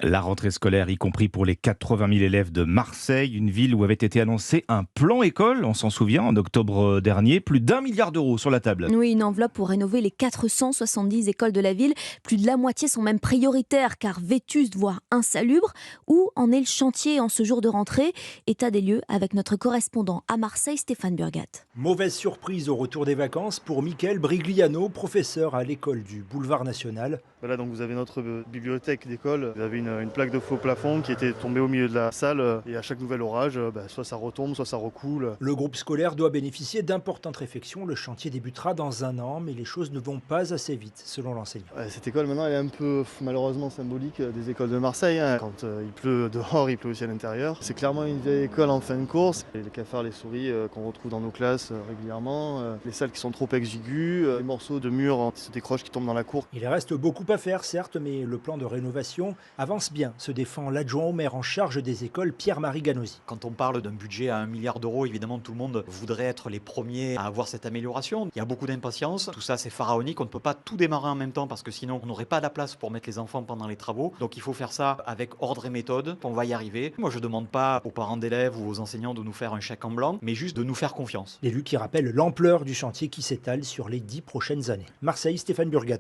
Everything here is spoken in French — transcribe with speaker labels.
Speaker 1: La rentrée scolaire, y compris pour les 80 000 élèves de Marseille, une ville où avait été annoncé un plan école, on s'en souvient, en octobre dernier, plus d'1 milliard d'euros sur la table.
Speaker 2: Oui, une enveloppe pour rénover les 470 écoles de la ville. Plus de la moitié sont même prioritaires car vétustes, voire insalubres. Où en est le chantier en ce jour de rentrée? État des lieux avec notre correspondant à Marseille, Stéphane Burgat.
Speaker 3: Mauvaise surprise au retour des vacances pour Mickaël Brigliano, professeur à l'école du Boulevard National.
Speaker 4: Voilà, donc vous avez notre bibliothèque d'école. Vous avez une plaque de faux plafond qui était tombée au milieu de la salle. Et à chaque nouvel orage, soit ça retombe, soit ça recoule.
Speaker 3: Le groupe scolaire doit bénéficier d'importantes réfections. Le chantier débutera dans un an, mais les choses ne vont pas assez vite, selon l'enseignant.
Speaker 4: Cette école, maintenant, elle est un peu malheureusement symbolique des écoles de Marseille. Quand il pleut dehors, il pleut aussi à l'intérieur. C'est clairement une vieille école en fin de course. Et les cafards, les souris qu'on retrouve dans nos classes régulièrement. Les salles qui sont trop exiguës. Les morceaux de murs qui se décrochent, qui tombent dans la cour.
Speaker 3: Il reste beaucoup à faire, certes, mais le plan de rénovation avance bien, se défend l'adjoint au maire en charge des écoles, Pierre-Marie Ganosi.
Speaker 5: Quand on parle d'un budget à 1 milliard d'euros, évidemment, tout le monde voudrait être les premiers à avoir cette amélioration. Il y a beaucoup d'impatience. Tout ça, c'est pharaonique. On ne peut pas tout démarrer en même temps parce que sinon, on n'aurait pas la place pour mettre les enfants pendant les travaux. Donc, il faut faire ça avec ordre et méthode. On va y arriver. Moi, je ne demande pas aux parents d'élèves ou aux enseignants de nous faire un chèque en blanc, mais juste de nous faire confiance.
Speaker 3: L'élu qui rappelle l'ampleur du chantier qui s'étale sur les 10 prochaines années. Marseille, Stéphane Burgat.